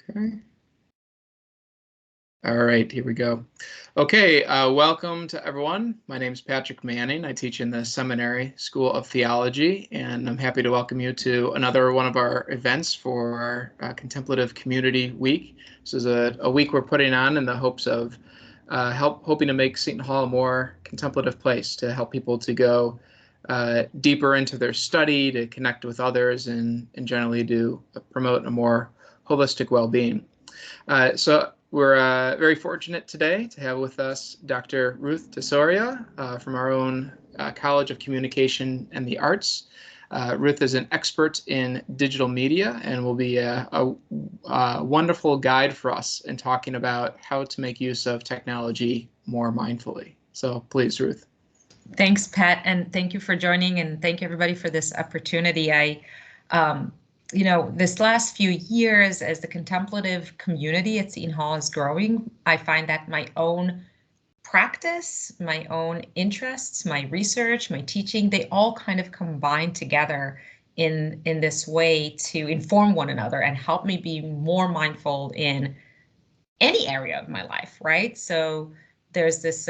Okay. All right, here we go. Okay, welcome to everyone. My name is Patrick Manning. I teach in the Seminary School of Theology, and I'm happy to welcome you to another one of our events for our Contemplative Community Week. This is a week we're putting on in the hopes of hoping to make Seton Hall a more contemplative place, to help people to go deeper into their study, to connect with others, and generally to promote a more holistic well-being. So we're very fortunate today to have with us Dr. Ruth Tsuria from our own College of Communication and the Arts. Ruth is an expert in digital media and will be a wonderful guide for us in talking about how to make use of technology more mindfully. So please, Ruth. Thanks, Pat, and thank you for joining, and thank you everybody for this opportunity. This last few years, as the contemplative community at Seton Hall is growing, I find that my own practice, my own interests, my research, my teaching, they all kind of combine together in this way to inform one another and help me be more mindful in any area of my life, right? So there's this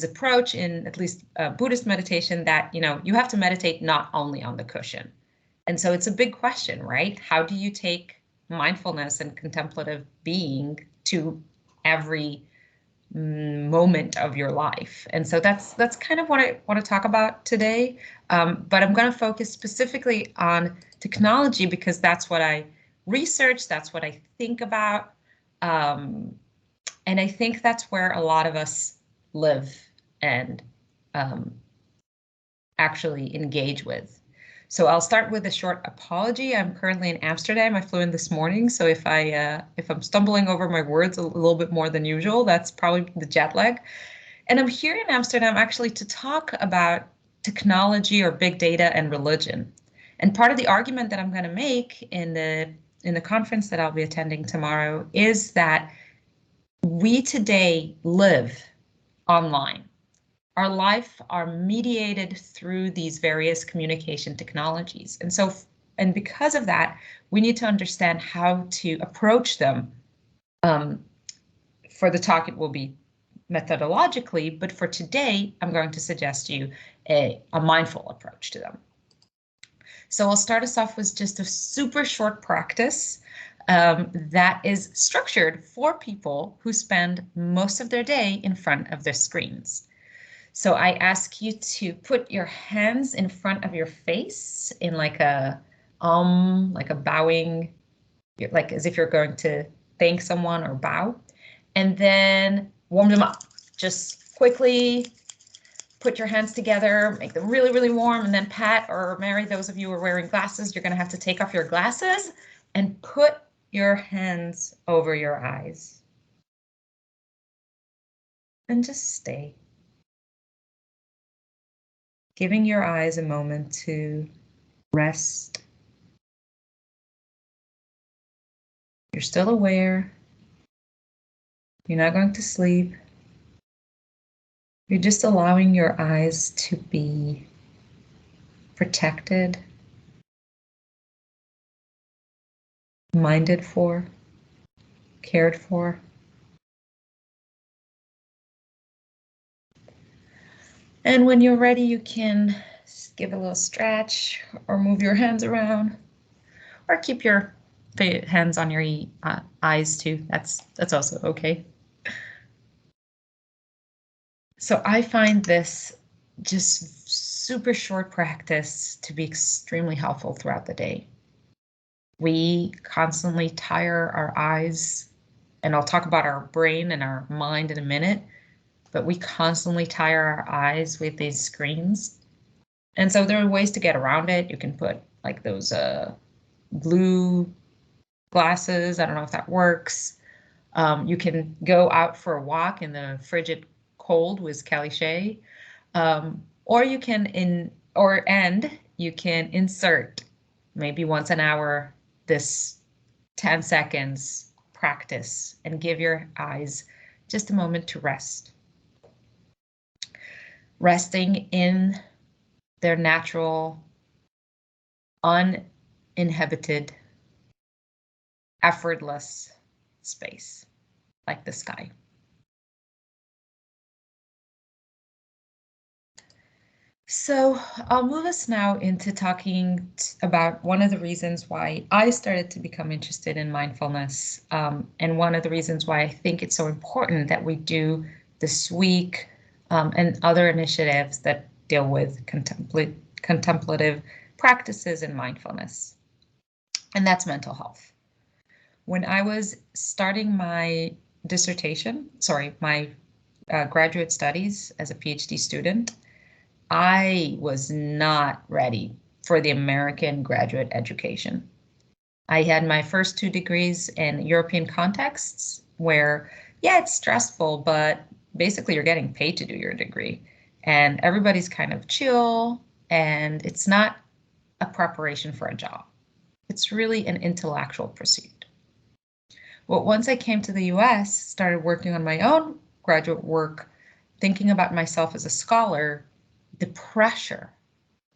approach in at least Buddhist meditation that, you have to meditate not only on the cushion. And so it's a big question, right? How do you take mindfulness and contemplative being to every moment of your life? And so that's kind of what I want to talk about today. But I'm going to focus specifically on technology because that's what I research, that's what I think about. And I think that's where a lot of us live and actually engage with. So I'll start with a short apology. I'm currently in Amsterdam. I flew in this morning, so if I'm stumbling over my words a little bit more than usual, that's probably the jet lag. And I'm here in Amsterdam actually to talk about technology or big data and religion. And part of the argument that I'm going to make in the conference that I'll be attending tomorrow is that we today live online. Our life are mediated through these various communication technologies. And because of that, we need to understand how to approach them. For the talk, it will be methodologically, but for today, I'm going to suggest you a mindful approach to them. So I'll start us off with just a super short practice that is structured for people who spend most of their day in front of their screens. So I ask you to put your hands in front of your face in like a bowing, like as if you're going to thank someone or bow, and then warm them up. Just quickly put your hands together, make them really, really warm, and then Pat or Mary, those of you who are wearing glasses, you're going to have to take off your glasses and put your hands over your eyes. And just stay. Giving your eyes a moment to rest. You're still aware. You're not going to sleep. You're just allowing your eyes to be protected, minded for, cared for. And when you're ready, you can give a little stretch or move your hands around or keep your hands on your eyes too. That's also okay. So I find this just super short practice to be extremely helpful throughout the day. We constantly tire our eyes, and I'll talk about our brain and our mind in a minute, but we constantly tire our eyes with these screens. And so there are ways to get around it. You can put like those blue glasses. I don't know if that works. You can go out for a walk in the frigid cold with calichet, or you can you can insert maybe once an hour this 10 seconds practice and give your eyes just a moment to rest. Resting in their natural, uninhibited effortless space, like the sky. So I'll move us now into talking about one of the reasons why I started to become interested in mindfulness, and one of the reasons why I think it's so important that we do this week and other initiatives that deal with contemplative practices and mindfulness, and that's mental health. When I was starting my my graduate studies as a PhD student, I was not ready for the American graduate education. I had my first 2 degrees in European contexts where, yeah, it's stressful, but basically you're getting paid to do your degree and everybody's kind of chill and it's not a preparation for a job. It's really an intellectual pursuit. Well, once I came to the US, started working on my own graduate work, thinking about myself as a scholar, the pressure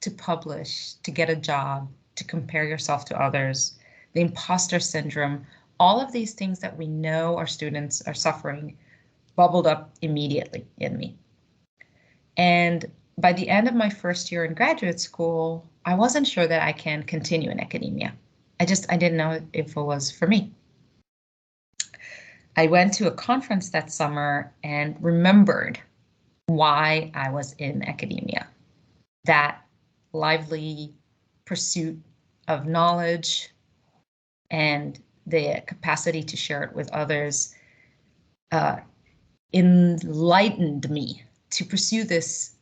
to publish, to get a job, to compare yourself to others, the imposter syndrome, all of these things that we know our students are suffering bubbled up immediately in me. And by the end of my first year in graduate school, I wasn't sure that I can continue in academia. I didn't know if it was for me. I went to a conference that summer and remembered why I was in academia. That lively pursuit of knowledge and the capacity to share it with others enlightened me to pursue this.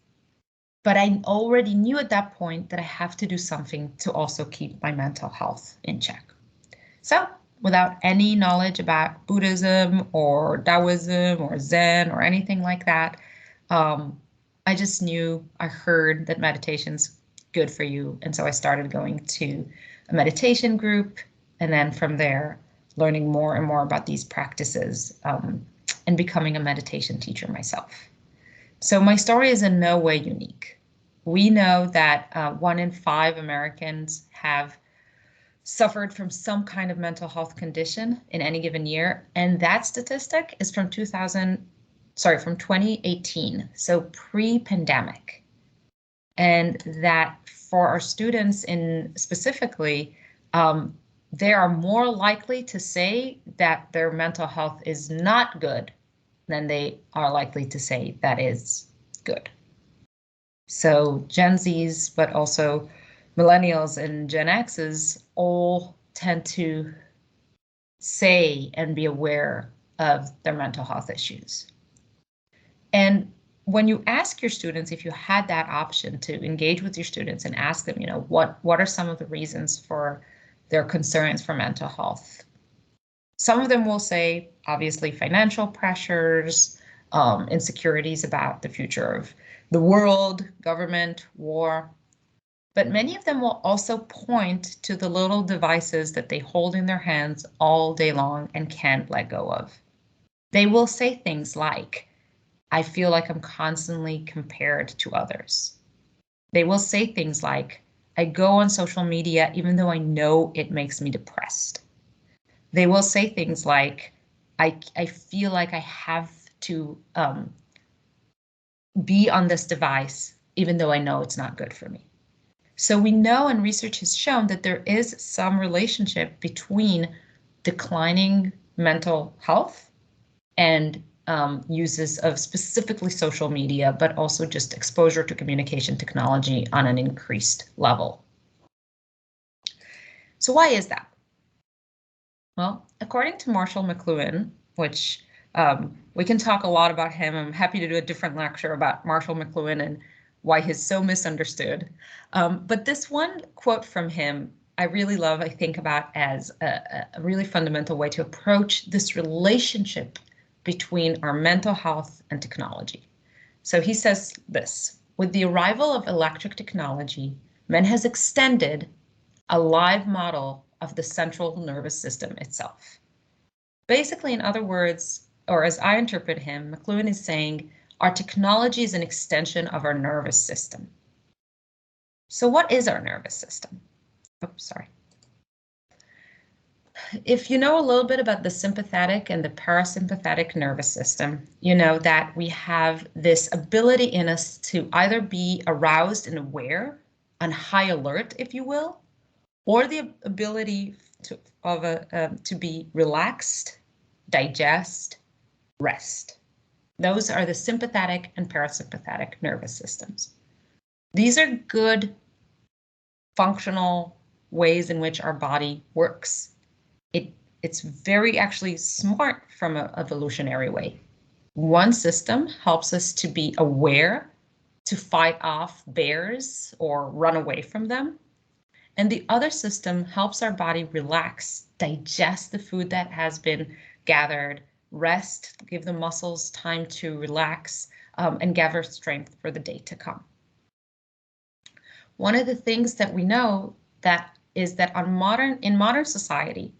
But I already knew at that point that I have to do something to also keep my mental health in check. So without any knowledge about Buddhism or Taoism or Zen or anything like that, I just knew, I heard that meditation's good for you. And so I started going to a meditation group. And then from there, learning more and more about these practices and becoming a meditation teacher myself. So my story is in no way unique. We know that 1 in 5 Americans have suffered from some kind of mental health condition in any given year. And that statistic is from 2018, so pre-pandemic. And that for our students specifically, they are more likely to say that their mental health is not good than they are likely to say that is good. So Gen Zs, but also millennials and Gen Xs all tend to say and be aware of their mental health issues. And when you ask your students, if you had that option to engage with your students and ask them, what are some of the reasons for their concerns for mental health? Some of them will say, obviously, financial pressures, insecurities about the future of the world, government, war. But many of them will also point to the little devices that they hold in their hands all day long and can't let go of. They will say things like, I feel like I'm constantly compared to others. They will say things like, I go on social media even though I know it makes me depressed. They will say things like, I feel like I have to be on this device even though I know it's not good for me. So we know, and research has shown, that there is some relationship between declining mental health and uses of specifically social media, but also just exposure to communication technology on an increased level. So why is that? Well, according to Marshall McLuhan, which we can talk a lot about him. I'm happy to do a different lecture about Marshall McLuhan and why he's so misunderstood. But this one quote from him, I really love, I think about as a really fundamental way to approach this relationship between our mental health and technology. So he says this: with the arrival of electric technology, man has extended a live model of the central nervous system itself. Basically, in other words, or as I interpret him, McLuhan is saying our technology is an extension of our nervous system. So what is our nervous system? Oh, sorry. If you know a little bit about the sympathetic and the parasympathetic nervous system, you know that we have this ability in us to either be aroused and aware, on high alert, if you will, or the ability to be relaxed, digest, rest. Those are the sympathetic and parasympathetic nervous systems. These are good functional ways in which our body works. It's very actually smart from an evolutionary way. One system helps us to be aware, to fight off bears or run away from them. And the other system helps our body relax, digest the food that has been gathered, rest, give the muscles time to relax, and gather strength for the day to come. One of the things that we know that is that in modern society,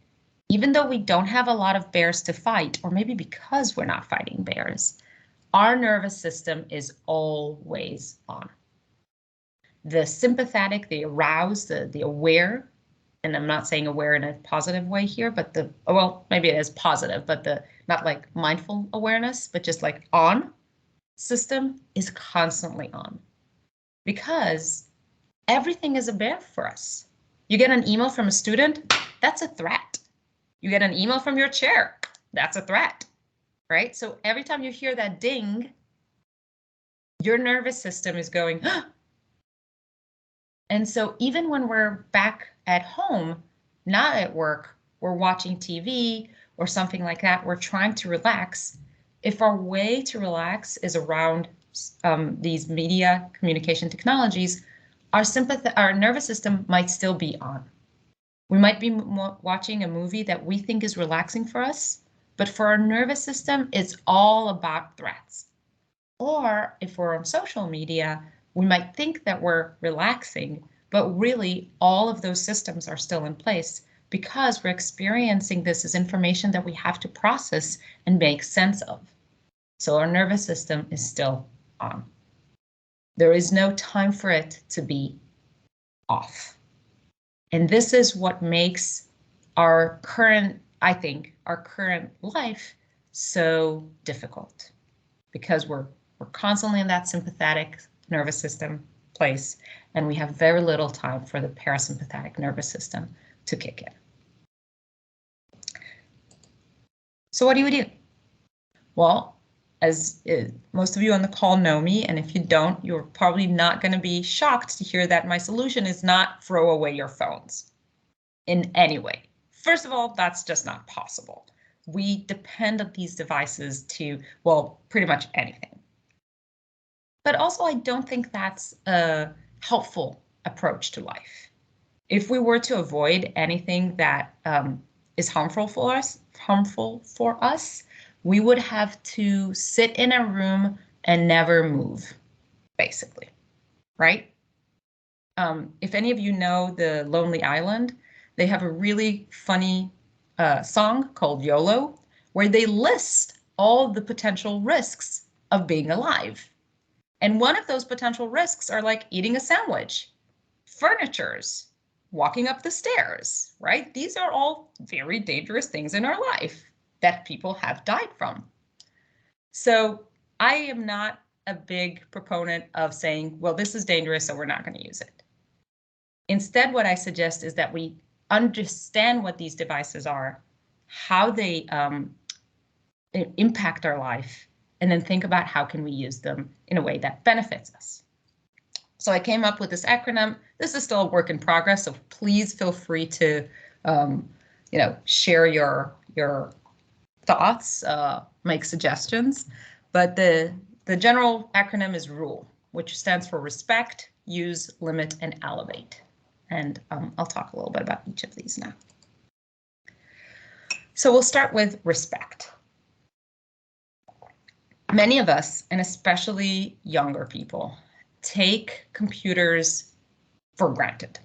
even though we don't have a lot of bears to fight, or maybe because we're not fighting bears, our nervous system is always on. The sympathetic, the aroused, the aware, and I'm not saying aware in a positive way here, but well, maybe it is positive, but not like mindful awareness, but just like on system is constantly on. Because everything is a bear for us. You get an email from a student, that's a threat. You get an email from your chair, that's a threat, right? So every time you hear that ding, your nervous system is going, huh! And so even when we're back at home, not at work, we're watching TV or something like that, we're trying to relax. If our way to relax is around these media communication technologies, our nervous system might still be on. We might be watching a movie that we think is relaxing for us, but for our nervous system, it's all about threats. Or if we're on social media, we might think that we're relaxing, but really all of those systems are still in place because we're experiencing this as information that we have to process and make sense of. So our nervous system is still on. There is no time for it to be off. And this is what makes our current life so difficult, because we're constantly in that sympathetic nervous system place, and we have very little time for the parasympathetic nervous system to kick in. So what do we do? Well, as most of you on the call know me, and if you don't, you're probably not going to be shocked to hear that my solution is not throw away your phones in any way. First of all, that's just not possible. We depend on these devices to, well, pretty much anything. But also, I don't think that's a helpful approach to life. If we were to avoid anything that is harmful for us, we would have to sit in a room and never move, basically, right? If any of you know the Lonely Island, they have a really funny song called YOLO, where they list all the potential risks of being alive. And one of those potential risks are like eating a sandwich, furnitures, walking up the stairs, right? These are all very dangerous things in our life that people have died from. So I am not a big proponent of saying, well, this is dangerous, so we're not going to use it. Instead, what I suggest is that we understand what these devices are, how they impact our life, and then think about how can we use them in a way that benefits us. So I came up with this acronym. This is still a work in progress, so please feel free to share your thoughts, make suggestions. But the general acronym is RULE, which stands for respect, use, limit, and elevate. And I'll talk a little bit about each of these now. So we'll start with respect. Many of us, and especially younger people, take computers for granted.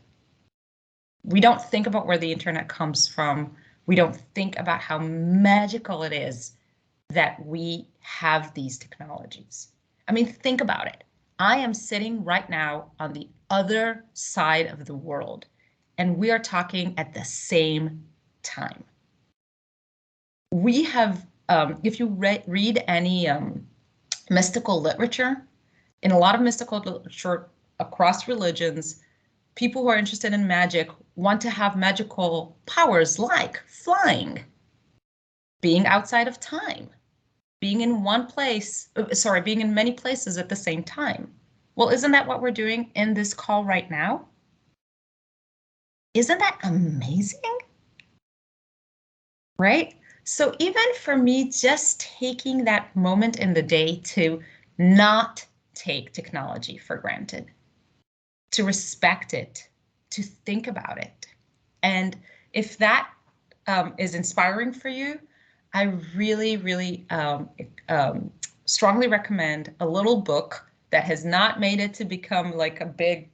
We don't think about where the internet comes from. We don't think about how magical it is that we have these technologies. I mean, think about it. I am sitting right now on the other side of the world, and we are talking at the same time. We have, if you read any mystical literature, in a lot of mystical literature across religions, people who are interested in magic want to have magical powers like flying, being outside of time, being in one place, being in many places at the same time. Well, isn't that what we're doing in this call right now? Isn't that amazing? Right? So even for me, just taking that moment in the day to not take technology for granted, to respect it, to think about it. And if that is inspiring for you, I really, really strongly recommend a little book that has not made it to become like a big,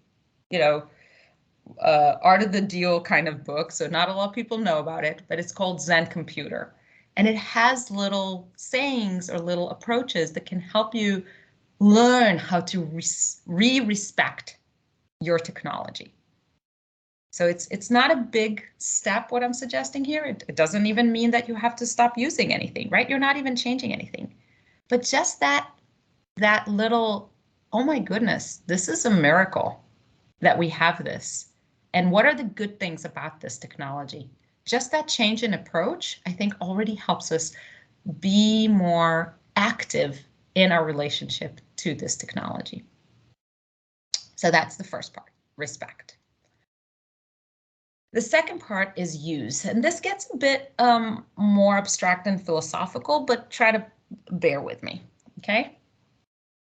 art of the deal kind of book. So not a lot of people know about it, but it's called Zen Computer. And it has little sayings or little approaches that can help you learn how to respect your technology. So it's not a big step, what I'm suggesting here. It doesn't even mean that you have to stop using anything, right? You're not even changing anything. But just that little, oh my goodness, this is a miracle that we have this. And what are the good things about this technology? Just that change in approach, I think, already helps us be more active in our relationship to this technology. So that's the first part, respect. The second part is use, and this gets a bit more abstract and philosophical, but try to bear with me, okay?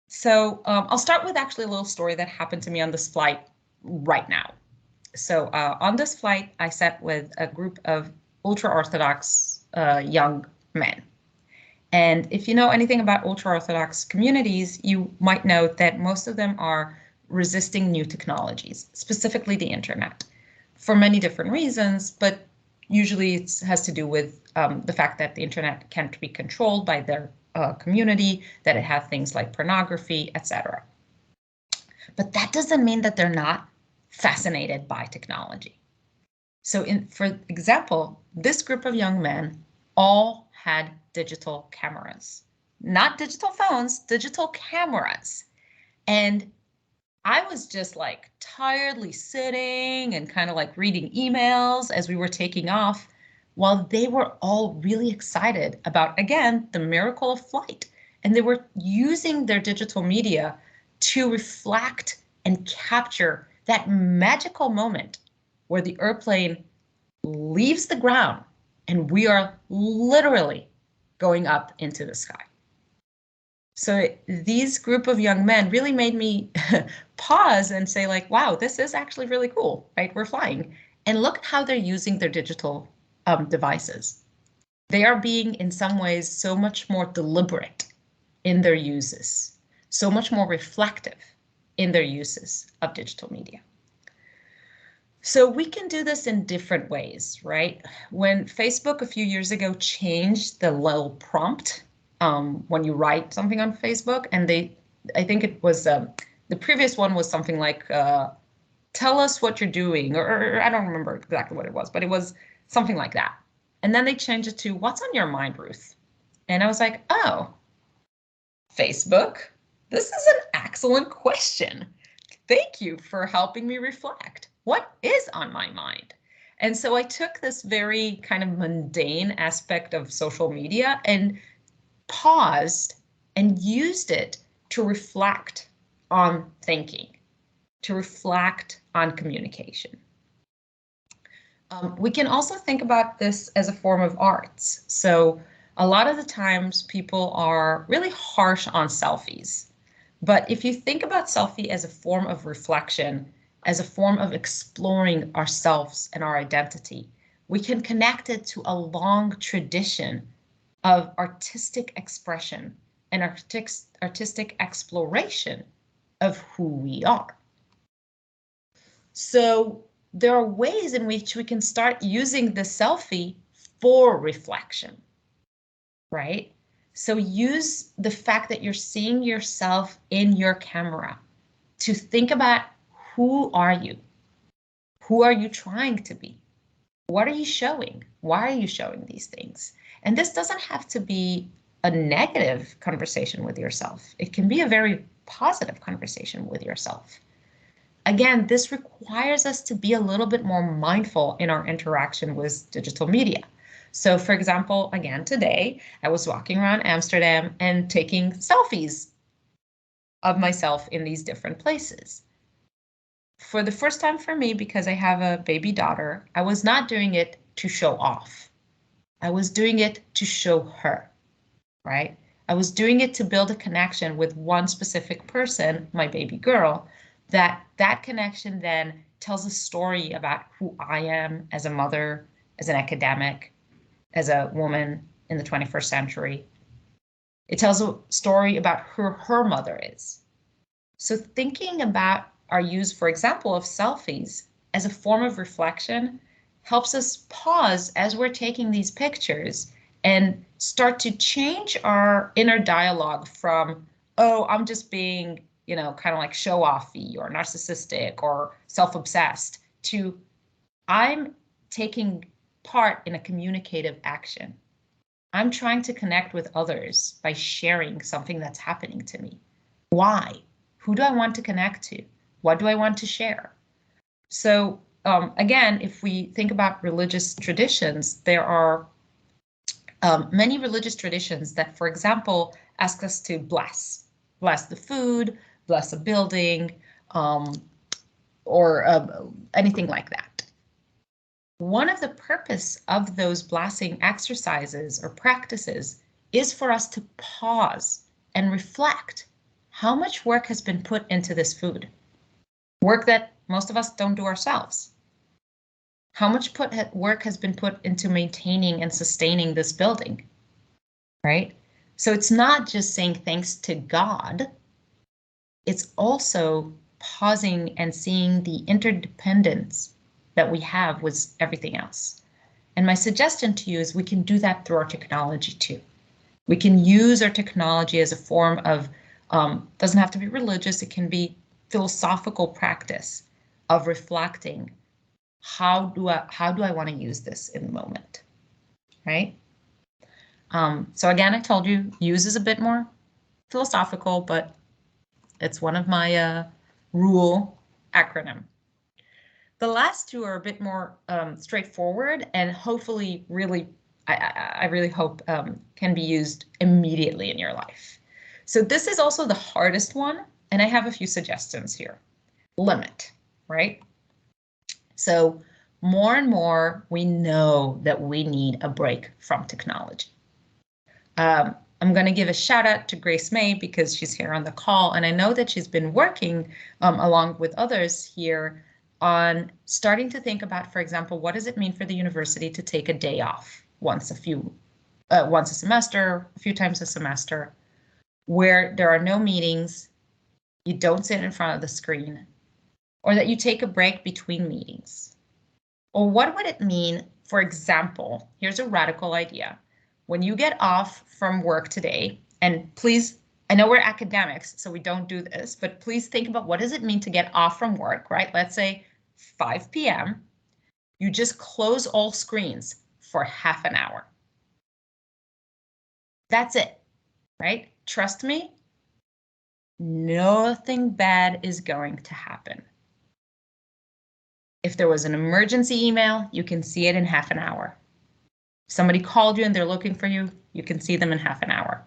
So I'll start with actually a little story that happened to me on this flight right now. So on this flight, I sat with a group of ultra-Orthodox young men. And if you know anything about ultra-Orthodox communities, you might know that most of them are resisting new technologies, specifically the internet, for many different reasons, but usually it has to do with the fact that the internet can't be controlled by their community, that it has things like pornography, etc. But that doesn't mean that they're not fascinated by technology. So for example, this group of young men all had digital cameras, not digital phones, digital cameras. And I was just like tiredly sitting and kind of like reading emails as we were taking off, while they were all really excited about, again, the miracle of flight. And they were using their digital media to reflect and capture that magical moment where the airplane leaves the ground and we are literally going up into the sky. So these group of young men really made me pause and say like, wow, this is actually really cool, right? We're flying. And look at how they're using their digital devices. They are being in some ways so much more deliberate in their uses, so much more reflective in their uses of digital media. So we can do this in different ways, right? When Facebook a few years ago changed the little prompt when you write something on Facebook, and I think it was, the previous one was something like, tell us what you're doing, or I don't remember exactly what it was, but it was something like that. And then they changed it to, what's on your mind, Ruth? And I was like, oh, Facebook, this is an excellent question. Thank you for helping me reflect. What is on my mind? And so I took this very kind of mundane aspect of social media and paused and used it to reflect on thinking, to reflect on communication. We can also think about this as a form of arts. So a lot of the times people are really harsh on selfies. But if you think about selfie as a form of reflection, as a form of exploring ourselves and our identity, we can connect it to a long tradition of artistic expression and artistic exploration of who we are. So there are ways in which we can start using the selfie for reflection, right? So use the fact that you're seeing yourself in your camera to think about, who are you? Who are you trying to be? What are you showing? Why are you showing these things? And this doesn't have to be a negative conversation with yourself. It can be a very positive conversation with yourself. Again, this requires us to be a little bit more mindful in our interaction with digital media. So for example, again, today, I was walking around Amsterdam and taking selfies of myself in these different places. For the first time for me, because I have a baby daughter, I was not doing it to show off. I was doing it to show her, right? I was doing it to build a connection with one specific person, my baby girl, that connection then tells a story about who I am as a mother, as an academic, as a woman in the 21st century. It tells a story about who her mother is. So thinking about our use, for example, of selfies as a form of reflection helps us pause as we're taking these pictures and start to change our inner dialogue from, oh, I'm just being, kind of like show-offy or narcissistic or self-obsessed, to I'm taking part in a communicative action. I'm trying to connect with others by sharing something that's happening to me. Why? Who do I want to connect to? What do I want to share? So again, if we think about religious traditions, there are many religious traditions that, for example, ask us to bless the food, bless a building, or anything like that. One of the purpose of those blessing exercises or practices is for us to pause and reflect how much work has been put into this food. Work that most of us don't do ourselves. How much work has been put into maintaining and sustaining this building, right? So it's not just saying thanks to God, it's also pausing and seeing the interdependence that we have with everything else. And my suggestion to you is we can do that through our technology too. We can use our technology as a form of, doesn't have to be religious, it can be philosophical practice of reflecting, how do I want to use this in the moment, right? So again, I told you, use is a bit more philosophical, but it's one of my rule acronym. The last two are a bit more straightforward and hopefully really, I really hope can be used immediately in your life. So this is also the hardest one, and I have a few suggestions here. Limit, right? So more and more, we know that we need a break from technology. I'm going to give a shout out to Grace May because she's here on the call, and I know that she's been working along with others here on starting to think about, for example, what does it mean for the university to take a day off once a semester, a few times a semester, where there are no meetings, you don't sit in front of the screen, or that you take a break between meetings. Or what would it mean, for example, here's a radical idea. When you get off from work today, and please, I know we're academics, so we don't do this, but please think about what does it mean to get off from work, right? Let's say 5 p.m. You just close all screens for half an hour. That's it, right? Trust me, nothing bad is going to happen. If there was an emergency email, you can see it in half an hour. If somebody called you and they're looking for you, you can see them in half an hour.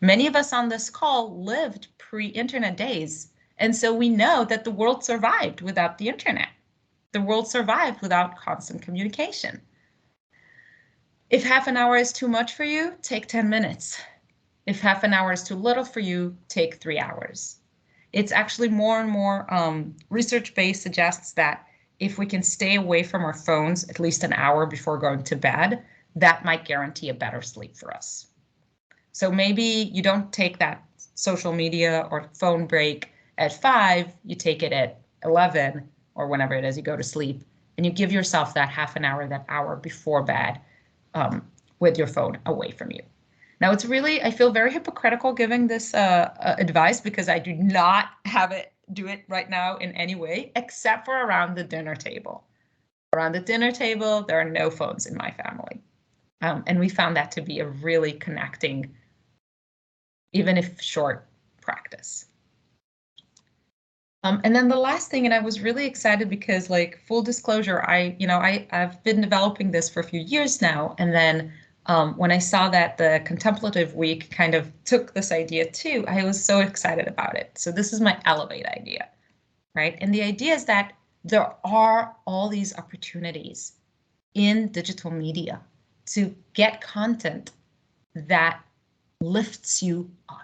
Many of us on this call lived pre-internet days, and so we know that the world survived without the internet. The world survived without constant communication. If half an hour is too much for you, take 10 minutes. If half an hour is too little for you, take 3 hours. It's actually more and more research-based suggests that if we can stay away from our phones at least an hour before going to bed, that might guarantee a better sleep for us. So maybe you don't take that social media or phone break at 5, you take it at 11 or whenever it is you go to sleep, and you give yourself that half an hour, that hour before bed with your phone away from you. Now it's really, I feel very hypocritical giving this advice because I do not do it right now in any way, except for around the dinner table. Around the dinner table, there are no phones in my family. And we found that to be a really connecting, even if short, practice. And then the last thing, and I was really excited because, like, full disclosure, I've been developing this for a few years now. And then when I saw that the Contemplative Week kind of took this idea too, I was so excited about it. So this is my Elevate idea, right? And the idea is that there are all these opportunities in digital media to get content that lifts you up.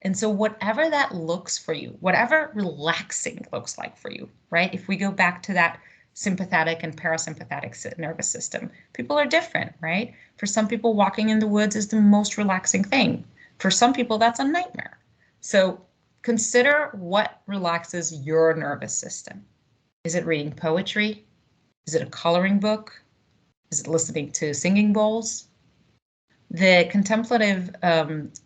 And so whatever that looks for you, whatever relaxing looks like for you, right? If we go back to that sympathetic and parasympathetic nervous system, people are different, right? For some people, walking in the woods is the most relaxing thing. For some people, that's a nightmare. So consider what relaxes your nervous system. Is it reading poetry? Is it a coloring book? Is it listening to singing bowls? The Contemplative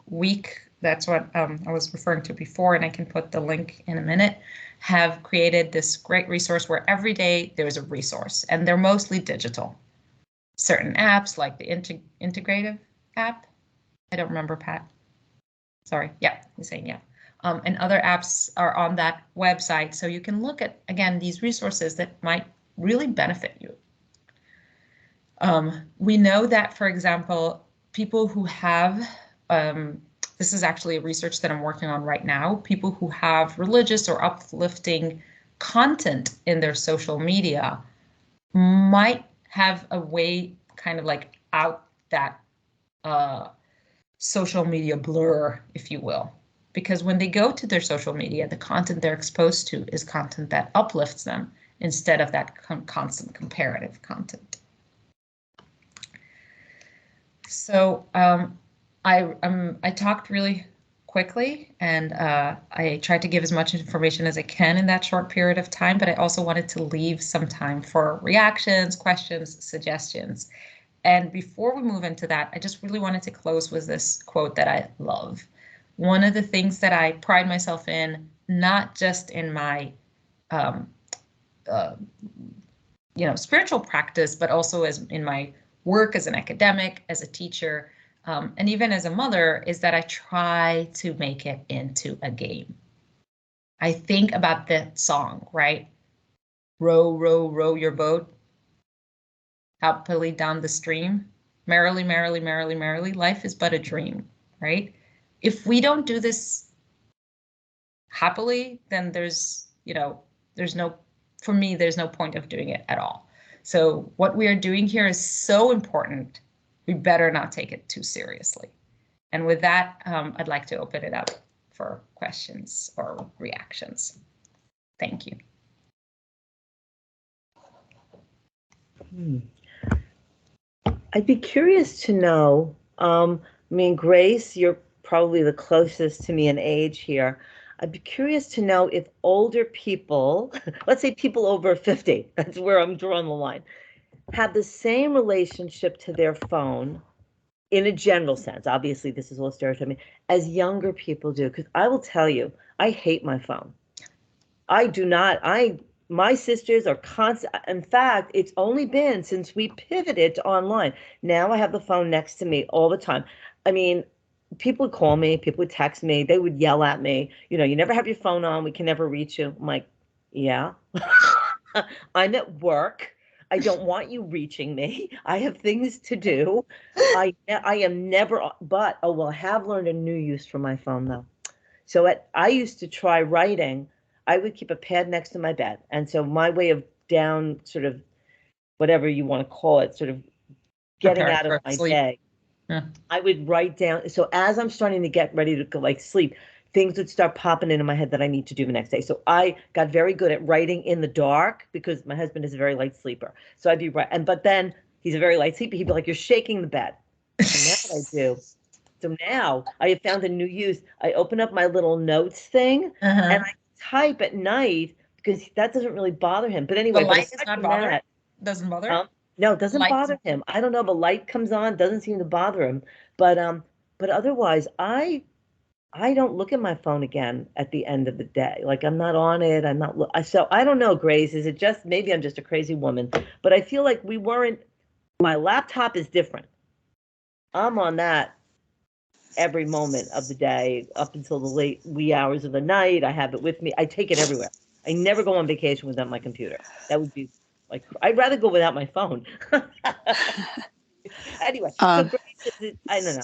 Week, that's what I was referring to before, and I can put the link in a minute, have created this great resource where every day there's a resource, and they're mostly digital. Certain apps like the Integrative app, I don't remember, Pat. Sorry, yeah, he's saying yeah. And other apps are on that website, so you can look at, again, these resources that might really benefit you. We know that, for example, people who have, this is actually a research that I'm working on right now, people who have religious or uplifting content in their social media might have a way kind of like out that social media blur, if you will. Because when they go to their social media, the content they're exposed to is content that uplifts them instead of that constant comparative content. So I talked really quickly, and I tried to give as much information as I can in that short period of time, but I also wanted to leave some time for reactions, questions, suggestions. And before we move into that, I just really wanted to close with this quote that I love. One of the things that I pride myself in, not just in my spiritual practice, but also as in my work as an academic, as a teacher, and even as a mother, is that I try to make it into a game. I think about that song, right? Row, row, row your boat happily down the stream. Merrily, merrily, merrily, merrily, life is but a dream, right? If we don't do this happily, then there's no, for me, there's no point of doing it at all. So what we are doing here is so important, we better not take it too seriously. And with that, I'd like to open it up for questions or reactions. Thank you. I'd be curious to know, Grace, you're probably the closest to me in age here. I'd be curious to know if older people, let's say people over 50, that's where I'm drawing the line, have the same relationship to their phone in a general sense, obviously this is all stereotyping, as younger people do. Because I will tell you, I hate my phone. I do not, my sisters are constant. In fact, it's only been since we pivoted to online. Now I have the phone next to me all the time. I mean, people would call me, people would text me, they would yell at me, you never have your phone on, we can never reach you. I'm like, yeah, I'm at work. I don't want you reaching me. I have things to do. I am never, but I have learned a new use for my phone though. So I used to try writing. I would keep a pad next to my bed. And so my way of down, sort of, whatever you want to call it, sort of getting out of my day, I would write down. So as I'm starting to get ready to go sleep, things would start popping into my head that I need to do the next day. So I got very good at writing in the dark because my husband is a very light sleeper. So I'd be right. But then he's a very light sleeper. He'd be like, you're shaking the bed. And that's what I do. So now I have found a new use. I open up my little notes thing and I type at night because that doesn't really bother him. But anyway, the light is not bothering. Doesn't bother? No, it doesn't bother him. I don't know. The light comes on, doesn't seem to bother him. But otherwise, I I don't look at my phone again at the end of the day. Like I'm not on it. I'm not. So I don't know, Grace. Is it just maybe I'm just a crazy woman? But I feel like we weren't. My laptop is different. I'm on that every moment of the day up until the late wee hours of the night. I have it with me. I take it everywhere. I never go on vacation without my computer. That would be like I'd rather go without my phone. Anyway, so Grace, I don't know.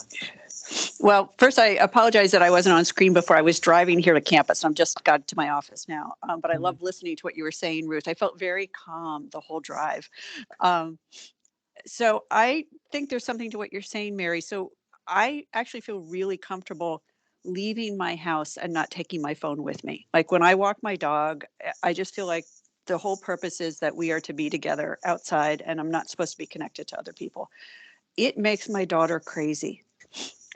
Well, first, I apologize that I wasn't on screen before. I was driving here to campus. I'm just got to my office now. But I love listening to what you were saying, Ruth. I felt very calm the whole drive. So I think there's something to what you're saying, Mary. So I actually feel really comfortable leaving my house and not taking my phone with me. Like when I walk my dog, I just feel like the whole purpose is that we are to be together outside and I'm not supposed to be connected to other people. It makes my daughter crazy.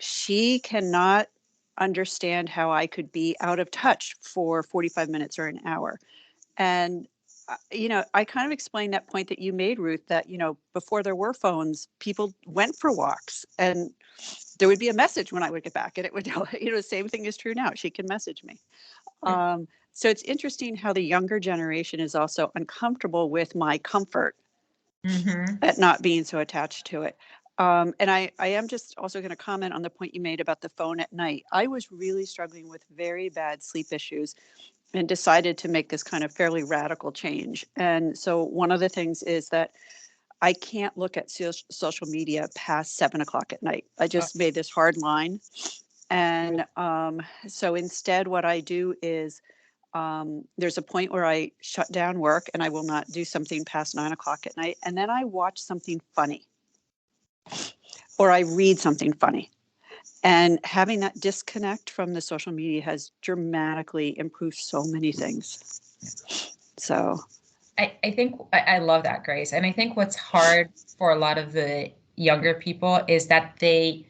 She cannot understand how I could be out of touch for 45 minutes or an hour. And, I kind of explained that point that you made, Ruth, that, before there were phones, people went for walks and there would be a message when I would get back and it would tell, the same thing is true now. She can message me. So it's interesting how the younger generation is also uncomfortable with my comfort at not being so attached to it. And I am just also going to comment on the point you made about the phone at night. I was really struggling with very bad sleep issues and decided to make this kind of fairly radical change. And so one of the things is that I can't look at social media past 7 o'clock at night. I just made this hard line. And so instead, what I do is there's a point where I shut down work and I will not do something past 9 o'clock at night. And then I watch something funny or I read something funny. And having that disconnect from the social media has dramatically improved so many things. So I think I love that, Grace. And I think what's hard for a lot of the younger people is that they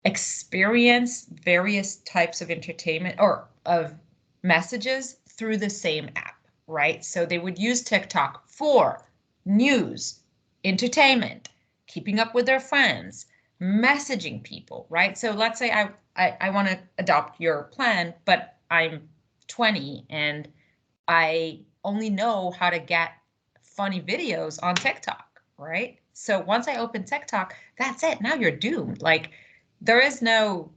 experience various types of entertainment or of messages through the same app, right? So they would use TikTok for news, entertainment, keeping up with their friends, messaging people, right? So let's say I want to adopt your plan, but I'm 20 and I only know how to get funny videos on TikTok, right? So once I open TikTok, that's it. Now you're doomed. Like there is no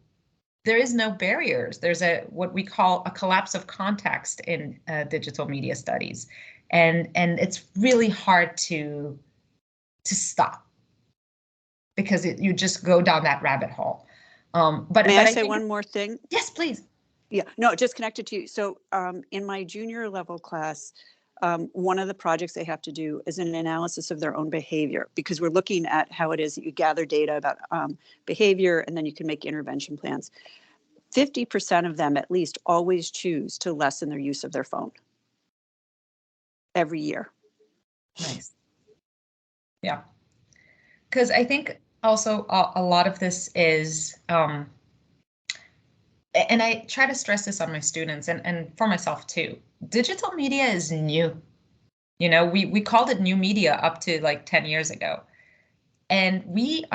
barriers. There's what we call a collapse of context in digital media studies, and it's really hard to stop because you just go down that rabbit hole. But may I I say one more thing? Yes, please. Yeah, no, just connected to you. So in my junior level class, one of the projects they have to do is an analysis of their own behavior, because we're looking at how it is that you gather data about behavior and then you can make intervention plans. 50% of them at least always choose to lessen their use of their phone every year. Nice. Yeah. Because I think also a lot of this is, and I try to stress this on my students and for myself too, digital media is new. We called it new media up to like 10 years ago. And we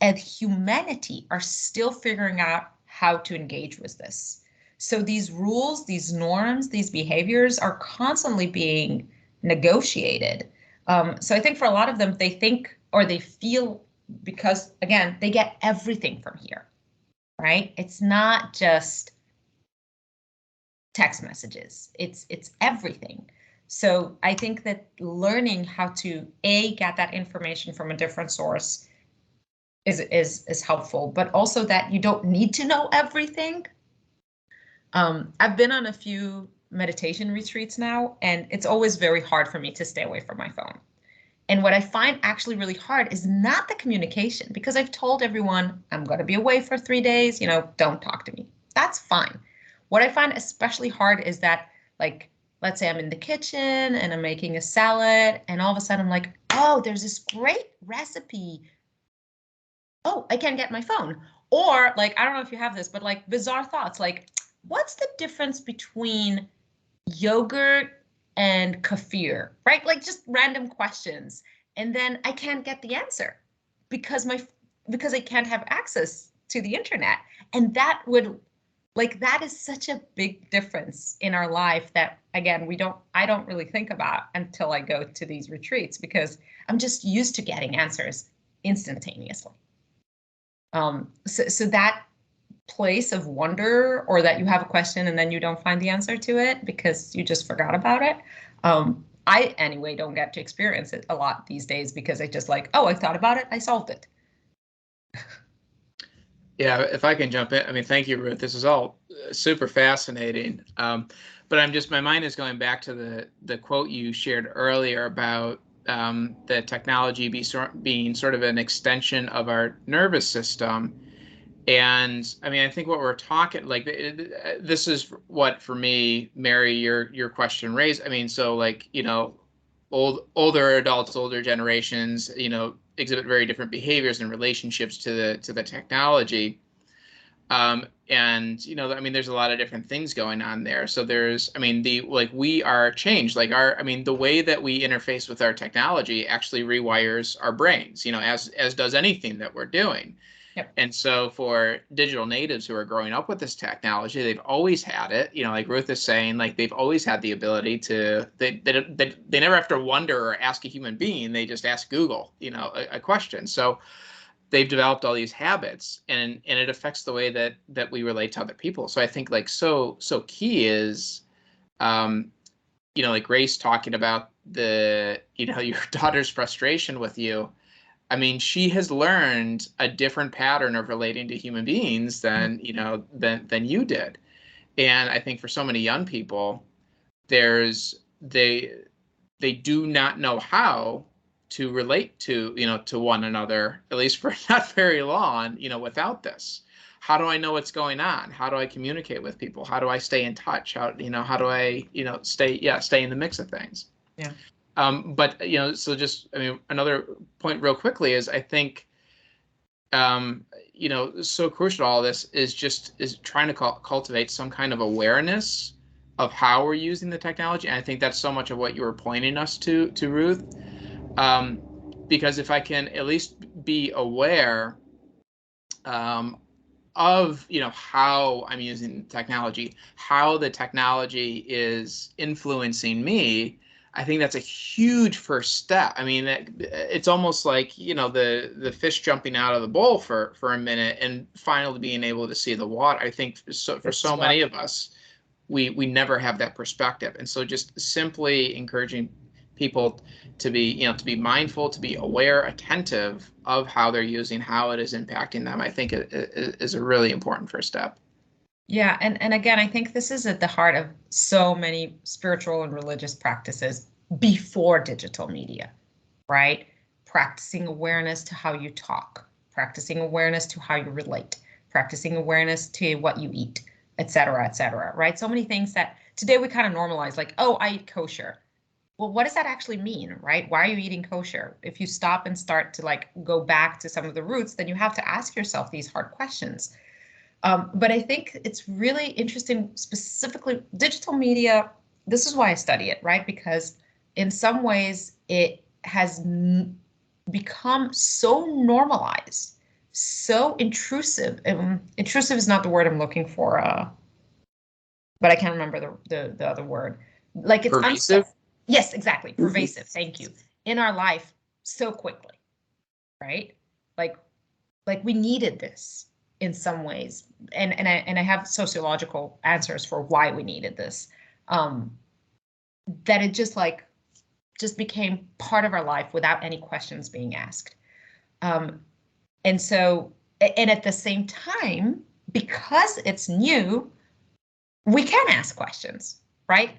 as humanity are still figuring out how to engage with this. So these rules, these norms, these behaviors are constantly being negotiated. So I think for a lot of them, they think or they feel, because again, they get everything from here, right? It's not just text messages, it's everything. So I think that learning how to get that information from a different source is helpful, but also that you don't need to know everything. I've been on a few meditation retreats now, and it's always very hard for me to stay away from my phone. And what I find actually really hard is not the communication, because I've told everyone I'm going to be away for 3 days, don't talk to me. That's fine. What I find especially hard is that, like, let's say I'm in the kitchen and I'm making a salad, and all of a sudden I'm like, oh, there's this great recipe. Oh, I can't get my phone. Or like, I don't know if you have this, but like bizarre thoughts, like, what's the difference between yogurt and kefir, right? Like just random questions. And then I can't get the answer because I can't have access to the internet. And that would, like, that is such a big difference in our life that, again, I don't really think about until I go to these retreats, because I'm just used to getting answers instantaneously. So that place of wonder, or that you have a question and then you don't find the answer to it because you just forgot about it. I, anyway, don't get to experience it a lot these days, because I just like, oh, I thought about it, I solved it. Yeah, if I can jump in, I mean, thank you, Ruth. This is all super fascinating. But my mind is going back to the quote you shared earlier about the technology being sort of an extension of our nervous system. And I mean, I think what we're talking, like, this is what, for me, Mary, your question raised. I mean, so, like, older adults, older generations, exhibit very different behaviors and relationships to the technology. And I mean, there's a lot of different things going on there. So there's, I mean, we are changed. Like, the way that we interface with our technology actually rewires our brains, as does anything that we're doing. Yep. And so for digital natives who are growing up with this technology, they've always had it. Like Ruth is saying, like, they've always had the ability to, they never have to wonder or ask a human being. They just ask Google, a question. So they've developed all these habits, and it affects the way that we relate to other people. So I think, like, so key is, like Grace talking about your daughter's frustration with you. I mean, she has learned a different pattern of relating to human beings than you did. And I think for so many young people, they do not know how to relate to one another, at least for not very long, without this. How do I know what's going on? How do I communicate with people? How do I stay in touch? How do I stay in the mix of things? Yeah. But so just, I mean, another point real quickly is, I think so crucial to all this is trying to cultivate some kind of awareness of how we're using the technology. And I think that's so much of what you were pointing us to Ruth. Because if I can at least be aware of how I'm using technology, how the technology is influencing me, I think that's a huge first step. I mean, it's almost like, the fish jumping out of the bowl for a minute and finally being able to see the water. I think for so many of us, we never have that perspective. And so just simply encouraging people to be mindful, to be aware, attentive of how they're using, how it is impacting them, I think is a really important first step. Yeah, and again, I think this is at the heart of so many spiritual and religious practices before digital media, right? Practicing awareness to how you talk, practicing awareness to how you relate, practicing awareness to what you eat, et cetera, right? So many things that today we kind of normalize, like, oh, I eat kosher. Well, what does that actually mean, right? Why are you eating kosher? If you stop and start to, like, go back to some of the roots, then you have to ask yourself these hard questions. But I think it's really interesting, specifically digital media. This is why I study it, right? Because in some ways it has become so normalized, so intrusive. Intrusive is not the word I'm looking for, but I can't remember the other word. Like, it's pervasive. Yes, exactly. Pervasive. Thank you. In our life so quickly, right? Like we needed this in some ways, and I have sociological answers for why we needed this. That it just became part of our life without any questions being asked. And so, and at the same time, because it's new, we can ask questions, right?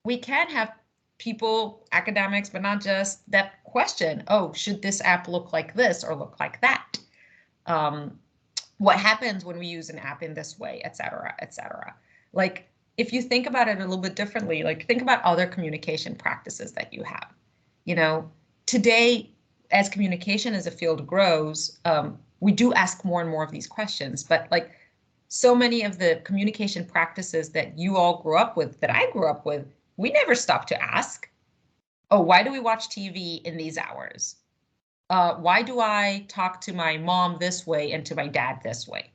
We can have people, academics, but not just, that question, oh, should this app look like this or look like that? What happens when we use an app in this way, et cetera, et cetera. Like, if you think about it a little bit differently, like, think about other communication practices that you have. Today, as communication as a field grows, we do ask more and more of these questions, but, like, so many of the communication practices that you all grew up with, that I grew up with, we never stopped to ask, oh, why do we watch TV in these hours? why do I talk to my mom this way and to my dad this way?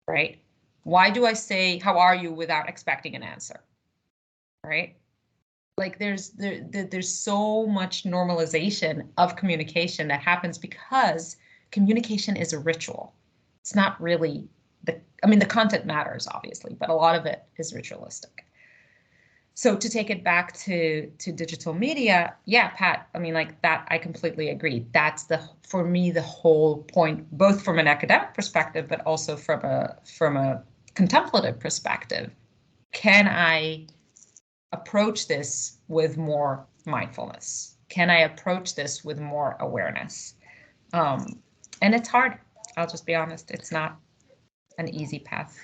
Right? Why do I say, how are you without expecting an answer? Right? Like there's so much normalization of communication that happens because communication is a ritual. It's not really the content matters obviously, but a lot of it is ritualistic. So to take it back to digital media, yeah, Pat, I mean, like that, I completely agree. That's for me, the whole point, both from an academic perspective, but also from a contemplative perspective. Can I approach this with more mindfulness? Can I approach this with more awareness? And it's hard. I'll just be honest. It's not an easy path.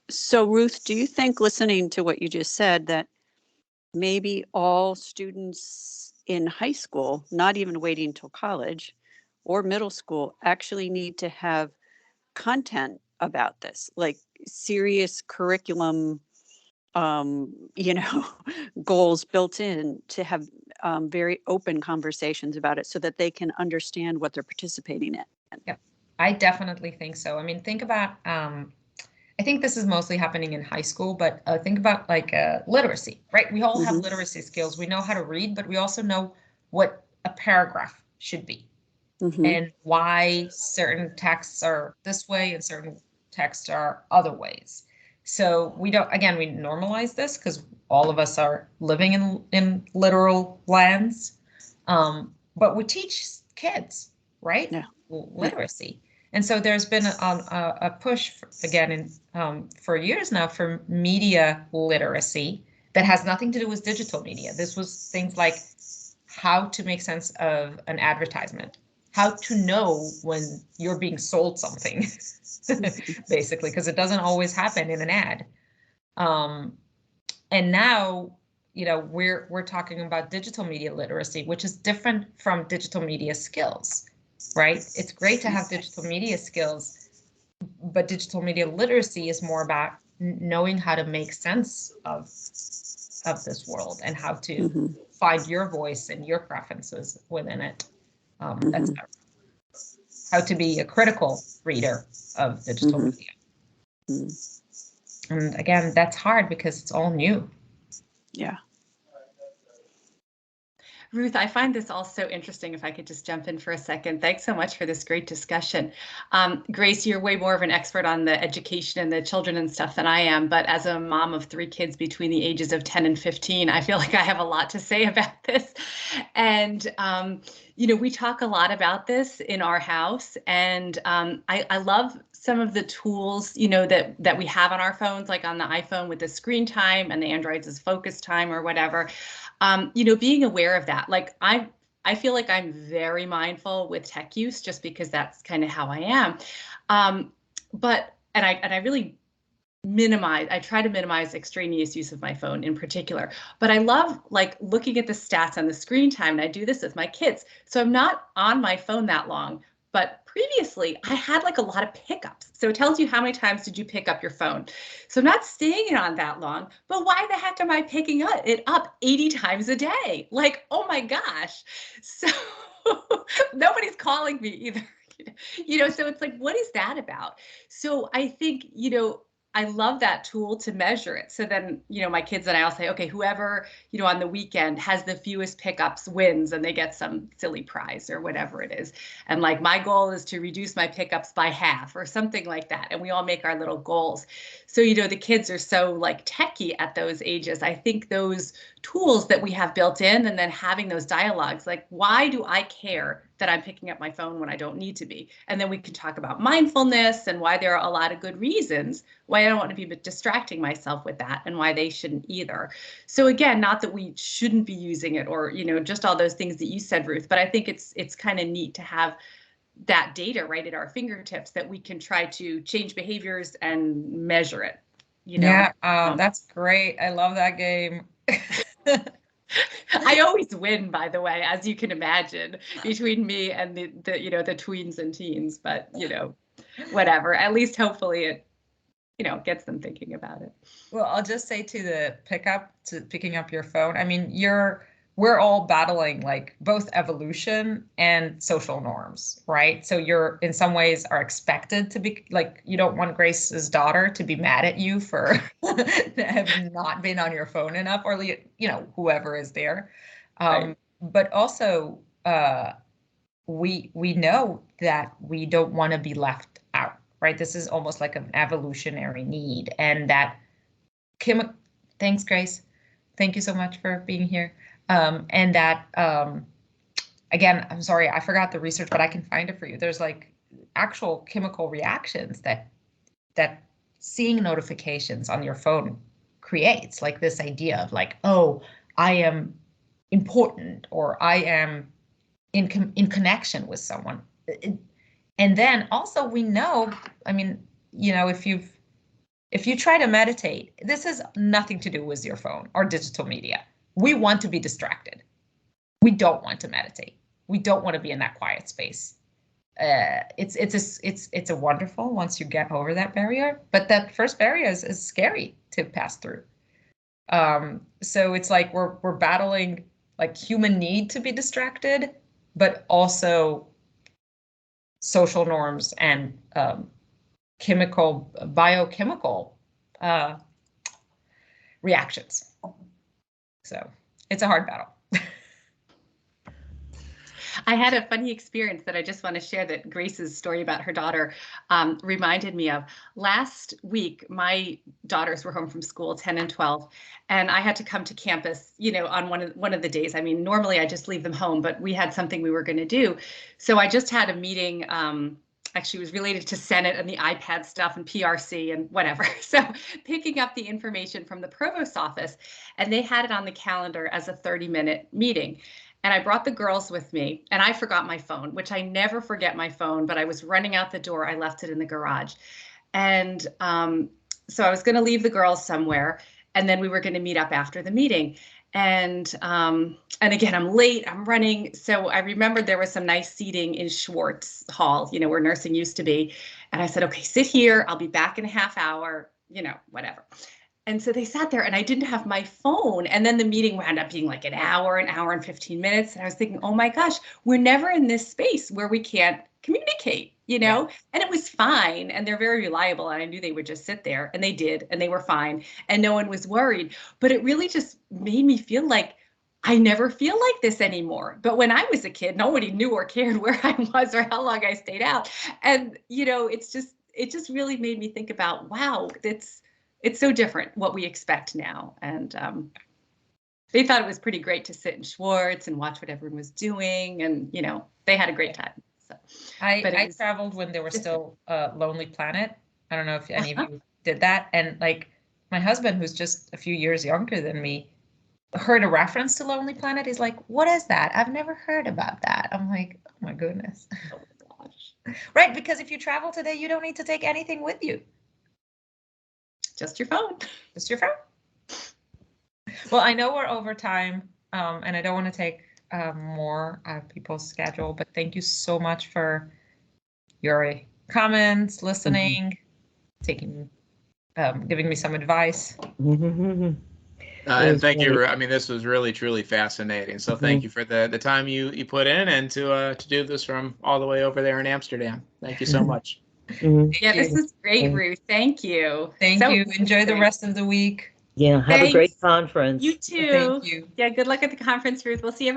So Ruth, do you think, listening to what you just said, that maybe all students in high school, not even waiting till college or middle school, actually need to have content about this, like serious curriculum, goals built in to have very open conversations about it so that they can understand what they're participating in? Yep, I definitely think so. I mean, think about, I think this is mostly happening in high school, but think about like literacy, right? We all have literacy skills. We know how to read, but we also know what a paragraph should be and why certain texts are this way and certain texts are other ways. So we normalize this because all of us are living in literal lands, but we teach kids, right? Yeah. Literacy. And so there's been a push for years now for media literacy that has nothing to do with digital media. This was things like how to make sense of an advertisement, how to know when you're being sold something, basically, because it doesn't always happen in an ad. And now, we're talking about digital media literacy, which is different from digital media skills, right? It's great to have digital media skills, but digital media literacy is more about knowing how to make sense of this world and how to find your voice and your preferences within it. That's how to be a critical reader of digital media. And again, that's hard because it's all new. Yeah. Ruth, I find this all so interesting. If I could just jump in for a second. Thanks so much for this great discussion. Grace, you're way more of an expert on the education and the children and stuff than I am. But as a mom of 3 kids between the ages of 10 and 15, I feel like I have a lot to say about this. And, we talk a lot about this in our house. And I love some of the tools, that we have on our phones, like on the iPhone with the screen time and the Androids as focus time or whatever. Being aware of that, like I feel like I'm very mindful with tech use just because that's kind of how I am. But I really I try to minimize extraneous use of my phone in particular, but I love like looking at the stats on the screen time, and I do this with my kids. So I'm not on my phone that long, but previously I had like a lot of pickups. So it tells you how many times did you pick up your phone. So I'm not staying on that long, but why the heck am I picking it up 80 times a day? Like, oh my gosh. So nobody's calling me either. So it's like, what is that about? So I think, I love that tool to measure it. So then, my kids and I all say, okay, whoever, on the weekend has the fewest pickups wins, and they get some silly prize or whatever it is. And like, my goal is to reduce my pickups by half or something like that. And we all make our little goals. So, the kids are so like techie at those ages. I think those tools that we have built in, and then having those dialogues, like, why do I care that I'm picking up my phone when I don't need to be? And then we can talk about mindfulness and why there are a lot of good reasons why I don't want to be distracting myself with that, and why they shouldn't either. So again, not that we shouldn't be using it or, just all those things that you said, Ruth, but I think it's kind of neat to have that data right at our fingertips that we can try to change behaviors and measure it. Yeah, that's great. I love that game. I always win, by the way, as you can imagine, between me and the tweens and teens, but whatever. At least hopefully it gets them thinking about it. Well, I'll just say to picking up your phone. I mean, your we're all battling like both evolution and social norms, right? So you're in some ways are expected to be like, you don't want Grace's daughter to be mad at you for having not been on your phone enough, or, you know, whoever is there. Right. But also, we know that we don't want to be left out, right? This is almost like an evolutionary need, and that thanks, Grace. Thank you so much for being here. And that, again, I'm sorry, I forgot the research, but I can find it for you. There's like actual chemical reactions that seeing notifications on your phone creates, like this idea of like, oh, I am important, or I am in connection with someone. And then also we know, I mean, you know, if you try to meditate, this has nothing to do with your phone or digital media. We want to be distracted. We don't want to meditate. We don't want to be in that quiet space. It's a wonderful once you get over that barrier, but that first barrier is scary to pass through. So it's like we're battling like human need to be distracted, but also social norms and biochemical reactions. So it's a hard battle. I had a funny experience that I just want to share that Grace's story about her daughter reminded me of. Last week, my daughters were home from school, 10 and 12, and I had to come to campus, you know, on one of the days. I mean, normally I just leave them home, but we had something we were going to do. So I just had a meeting, actually was related to Senate and the iPad stuff and PRC and whatever. So picking up the information from the provost's office, and they had it on the calendar as a 30-minute meeting. And I brought the girls with me, and I forgot my phone, which I never forget my phone, but I was running out the door. I left it in the garage. And so I was going to leave the girls somewhere, and then we were going to meet up after the meeting. And again, I'm late, I'm running. So I remembered there was some nice seating in Schwartz Hall, you know, where nursing used to be. And I said, okay, sit here. I'll be back in a half hour, you know, whatever. And so they sat there, and I didn't have my phone. And then the meeting wound up being like an hour and 15 minutes. And I was thinking, oh my gosh, we're never in this space where we can't communicate, you know? Yeah. And it was fine. And they're very reliable. And I knew they would just sit there, and they did, and they were fine. And no one was worried. But it really just made me feel like I never feel like this anymore. But when I was a kid, nobody knew or cared where I was or how long I stayed out. And, you know, it just really made me think about, wow, it's so different what we expect now. And they thought it was pretty great to sit in Schwartz and watch what everyone was doing. And, you know, they had a great time. So, I traveled when there was still Lonely Planet. I don't know if any of you did that. And like my husband, who's just a few years younger than me, heard a reference to Lonely Planet. He's like, what is that? I've never heard about that. I'm like, oh my goodness. Oh my gosh. Right, because if you travel today, you don't need to take anything with you. Just your phone. Just your phone. Well, I know we're over time, and I don't want to take more out of people's schedule, but thank you so much for your comments, listening, giving me some advice. And thank you. I mean, this was really, truly fascinating. So thank you for the time you put in, and to do this from all the way over there in Amsterdam. Thank you so much. Yeah, this is great, Ruth. Thank you. Thank you. Enjoy the rest of the week. Yeah, have a great conference. You too. Thank you. Yeah, good luck at the conference, Ruth. We'll see everybody.